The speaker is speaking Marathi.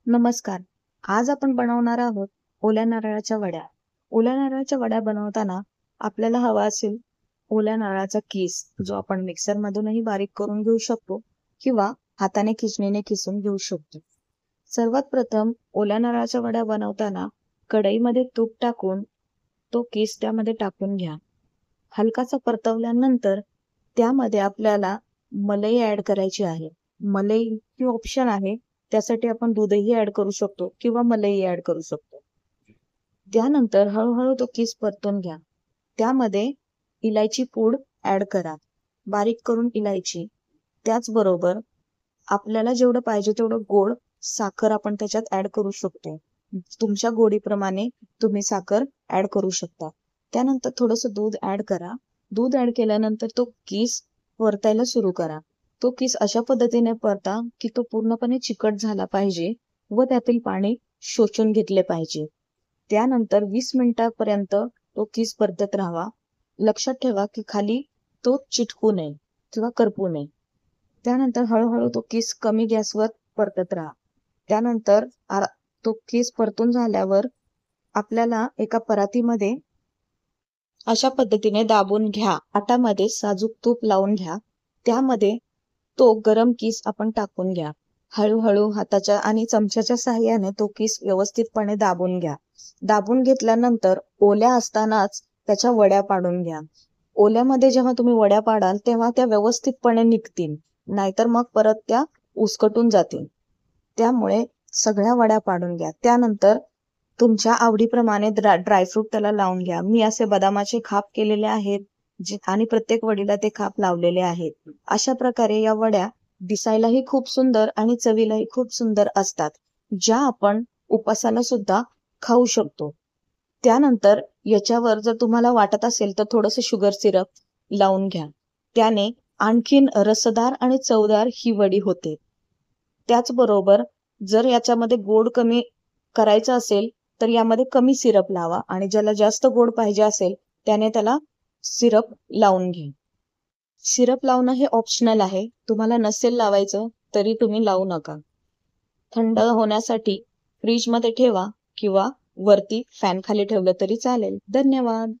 नमस्कार. आज आपण बनवणार आहोत ओल्या नारळाच्या वड्या. ओल्या नारळाच्या वड्या बनवताना आपल्याला हवा असेल ओल्या नारळाचा कीस, जो आपण मिक्सरमधूनही बारीक करून घेऊ शकतो किंवा हाताने खिसणीने खिसून घेऊ शकतो. सर्वात प्रथम ओल्या नारळाच्या वड्या बनवताना कढईमध्ये तूप टाकून तो कीस त्यामध्ये टाकून घ्या. हलकासा परतवल्यानंतर त्यामध्ये आपल्याला मलाई ऍड करायची आहे. मलाई ही ऑप्शन आहे. त्यासाठी आपण दूधही ऍड करू शकतो किंवा मलाई ऍड करू शकतो. त्यानंतर हळूहळू तो कीस परतून घ्या. त्यामध्ये इलायची पूड ऍड करा, बारीक करून इलायची. त्याचबरोबर आपल्याला जेवढं पाहिजे तेवढं गोड साखर आपण त्याच्यात ऍड करू शकतो. तुमच्या गोडीप्रमाणे तुम्ही साखर ऍड करू शकता. त्यानंतर थोडंसं दूध ऍड करा. दूध ऍड केल्यानंतर तो कीस परतायला सुरू करा. तो कीस अशा पद्धतीने परता की तो पूर्णपणे चिकट झाला पाहिजे व त्यातील पाणी शोषून घेतले पाहिजे. त्यानंतर 20 मिनिटापर्यंत तो कीस परतत राहावा. लक्षात ठेवा की खाली तो चिटकू नये किंवा करपू नये. त्यानंतर हळूहळू तो कीस कमी गॅसवर परतत राहा. त्यानंतर तो कीस परतून झाल्यावर आपल्याला एका परातीमध्ये अशा पद्धतीने दाबून घ्या. ताटामध्ये साजूक तूप लावून घ्या. त्यामध्ये तो गरम कीस आपण टाकून घ्या. हळूहळू हाताच्या आणि चमच्याच्या साहाय्याने तो कीस व्यवस्थितपणे दाबून घ्या. दाबून घेतल्यानंतर ओल्या असतानाच त्याच्या वड्या पाडून घ्या. ओल्यामध्ये जेव्हा तुम्ही वड्या पाडाल तेव्हा त्या व्यवस्थितपणे निघतील, नाहीतर मग परत त्या उसकटून जातील. त्यामुळे सगळ्या वड्या पाडून घ्या. त्यानंतर तुमच्या आवडीप्रमाणे ड्रायफ्रूट त्याला लावून घ्या. मी असे बदामाचे खाप केलेले आहेत आणि प्रत्येक वडीला ते खाप लावलेले आहेत. अशा प्रकारे या वड्या दिसायलाही खूप सुंदर आणि चवीलाही खूप सुंदर असतात, ज्या आपण उपासाला सुद्धा खाऊ शकतो. त्यानंतर याच्यावर जर तुम्हाला वाटत असेल तर थोडंसं शुगर सिरप लावून घ्या. त्याने आणखीन रसदार आणि चवदार ही वडी होते. त्याचबरोबर जर याच्यामध्ये गोड कमी करायचं असेल तर यामध्ये कमी सिरप लावा आणि ज्याला जास्त गोड पाहिजे असेल त्याने त्याला सिरप लावून घे. सिरप लावणं हे ऑप्शनल आहे. तुम्हाला नसेल लावायचं तरी तुम्ही लावू नका. थंड होण्यासाठी फ्रीजमध्ये ठेवा किंवा वरती फॅन खाली ठेवलं तरी चालेल. धन्यवाद.